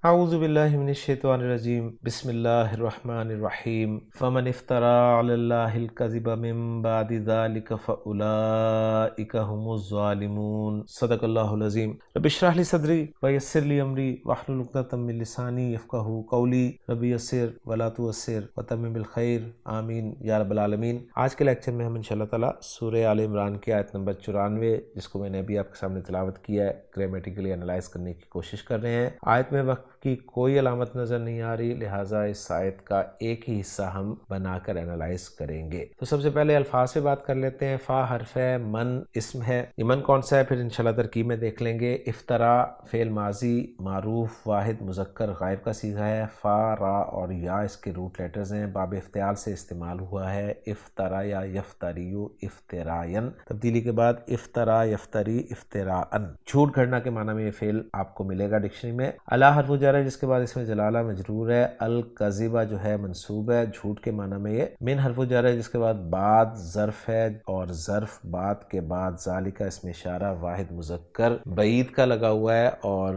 اعوذ باللہ من الشیطان الرجیم بسم اللہ الرحمن الرحیم فمن افترى علی اللہ الکذب من بعد ذلک فاولئک هم الظالمون صدق اللہ العظیم رب اشرح لی صدری ویسر لی امری واحلل عقدۃ من لسانی یفقہوا قولی رب یسر ولا تعسر وتمم بالخیر آمین یا رب العالمین۔ آج کے لیکچر میں ہم انشاءاللہ تعالی سورہ آل عمران کی آیت نمبر 94 جس کو میں نے ابھی آپ کے سامنے تلاوت کیا ہے گرامیٹیکلی انالائز کرنے کی کوشش کر رہے ہیں۔ آیت میں وقت کی کوئی علامت نظر نہیں آ رہی، لہٰذا اس آیت کا ایک ہی حصہ ہم بنا کر انالائز کریں گے۔ تو سب سے پہلے الفاظ سے بات کر لیتے ہیں۔ فا حرف ہے، من اسم ہے، یہ من کون سا ہے پھر انشاءاللہ ترکیب میں دیکھ لیں گے۔ افطرا فعل ماضی معروف واحد مذکر غائب کا صیغہ ہے۔ فا را اور یا اس کے روٹ لیٹرز ہیں، باب افتعال سے استعمال ہوا ہے۔ افطرا یا یفتریو افترائن، تبدیلی کے بعد افطرا یفتری افتراءن، جھوٹ گھڑنا کے معنی میں یہ فعل آپ کو ملے گا ڈکشنری میں۔ الا حرف جر ہے جس کے بعد اس میں جلالہ مجرور ہے۔ الکذبہ جو ہے منصوب ہے، جھوٹ کے معنی میں یہ۔ من حرف جر ہے جس کے بعد بعد ظرف ہے اور ظرف بعد کے بعد ذالک اسم اشارہ واحد مذکر بعید کا لگا ہوا ہے، اور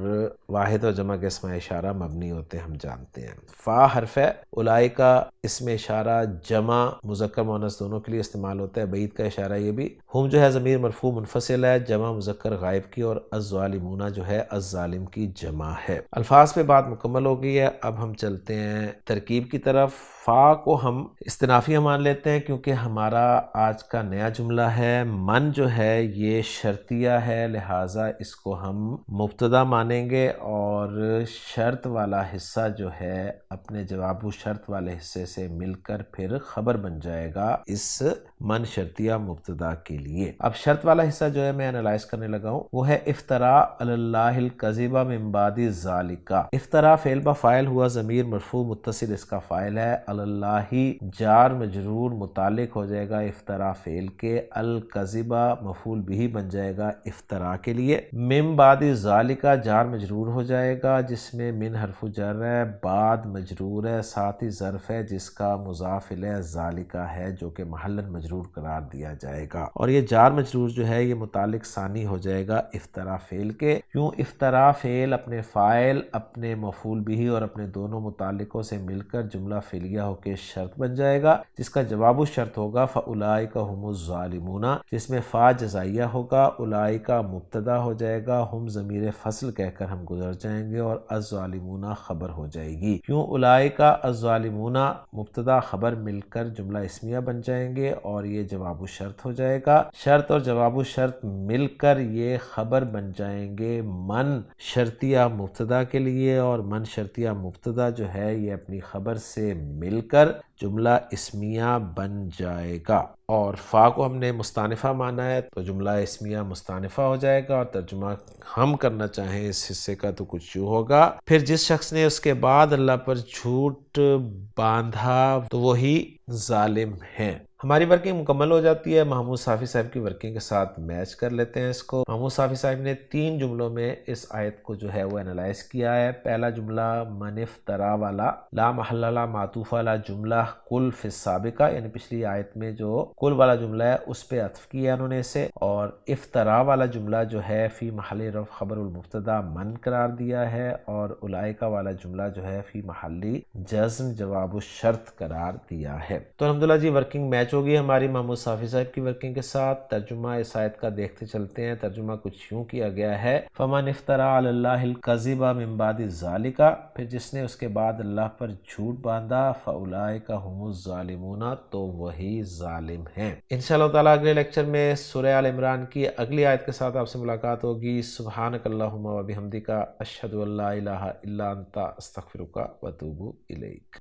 واحد اور جمع کے اسم اشارہ مبنی ہوتے ہیں ہم جانتے ہیں۔ فا حرف ہے، اولئکا اسم اشارہ جمع مذکر مؤنث دونوں کے لیے استعمال ہوتا ہے، بعید کا اشارہ یہ بھی۔ ہم جو ہے ضمیر مرفوع منفصل ہے، جمع مذکر غائب کی، اور الظالمون جو ہے الظالم کی جمع ہے۔ الفاظ پہ بات مکمل ہو گئی ہے، اب ہم چلتے ہیں ترکیب کی طرف۔ فا کو ہم استنافیہ مان لیتے ہیں کیونکہ ہمارا آج کا نیا جملہ ہے۔ من جو ہے یہ شرطیہ ہے، لہٰذا اس کو ہم مبتدا مانیں گے، اور شرط والا حصہ جو ہے اپنے جواب و شرط والے حصے سے مل کر پھر خبر بن جائے گا اس من شرطیہ مبتدا کے لیے۔ اب شرط والا حصہ جو ہے میں انالائز کرنے لگا ہوں، وہ ہے افترا علی اللہ الکذب من بعد ذالک۔ افترا فعل با فاعل ہوا، ضمیر مرفوع متصل اس کا فاعل ہے۔ علی اللہ جار مجرور متعلق ہو جائے گا افترا فعل کے، الکذب مفعول بھی بن جائے گا افترا کے لیے۔ من بعد ذالک جار مجرور ہو جائے گا جس میں من حرف جر ہے، بعد مجرور ہے، ساتھ ہی ظرف ہے جس کا مضاف الیہ ذالک ہے جو کہ محلاً مجرور قرار دیا جائے گا، اور یہ جار مجرور جو ہے یہ متعلق ثانی ہو جائے گا افترا فعل کے۔ کیوں؟ افترا فعل اپنے فاعل، اپنے مفعول بھی اور اپنے دونوں متعلقوں سے مل کر جملہ فعلیہ ہو کے شرط بن جائے گا جس کا جواب الشرط ہوگا فاولئک هم الظالمون، جس میں فا جزائیہ ہوگا، اولئک مبتدا ہو جائے گا، ہم ضمیر فصل کہہ کر ہم گزر جائیں گے، اور الظالمون خبر ہو جائے گی۔ کیوں؟ اولئک الظالمون مبتدا خبر مل کر جملہ اسمیہ بن جائیں گے، اور یہ جواب الشرط ہو جائے گا۔ شرط اور جواب الشرط مل کر یہ خبر بن جائیں گے من شرطیہ مبتدا کے لیے، اور من شرطیہ مبتدا جو ہے یہ اپنی خبر سے مل کر جملہ اسمیہ بن جائے گا۔ اور فا کو ہم نے مستانفہ مانا ہے تو جملہ اسمیہ مستانفہ ہو جائے گا، اور ترجمہ ہم کرنا چاہیں اس حصے کا تو کچھ یوں ہوگا: پھر جس شخص نے اس کے بعد اللہ پر جھوٹ باندھا تو وہی ظالم ہے۔ ہماری ورکنگ مکمل ہو جاتی ہے۔ محمود صافی صاحب کی ورکنگ کے ساتھ میچ کر لیتے ہیں اس کو۔ محمود صافی صاحب نے 3 جملوں میں اس آیت کو جو ہے وہ انالائز کیا ہے۔ پہلا جملہ من افترا والا، لا محل لا معطوف والا جملہ کل فی السابقہ، یعنی پچھلی آیت میں جو کل والا جملہ ہے اس پہ عطف کیا انہوں نے اسے، اور افترا والا جملہ جو ہے فی محل رفع خبر المبتدا من قرار دیا ہے، اور اولئک والا جملہ جو ہے فی محلی جزم جواب الشرط قرار دیا ہے۔ تو الحمدللہ جی ورکنگ میچ ہوگی ہماری محمود صافی صاحب کی ورکنگ کے ساتھ۔ ترجمہ اس آیت کا دیکھتے چلتے ہیں۔ ترجمہ کچھ یوں کیا گیا ہے: فمن افترا علی اللہ الکذب من بعد ذالک، پھر جس نے اس کے بعد اللہ پر جھوٹ باندھا، فاولئک هم الظالمون، تو وہی ظالم ہیں۔ انشاءاللہ تعالیٰ اگلے لیکچر میں سورہ آل عمران کی اگلی آیت کے ساتھ آپ سے ملاقات ہوگی۔ سبحانک اللہم و بحمدک، اشہد ان لا الہ الا انت، استغفرک و اتوب الیک۔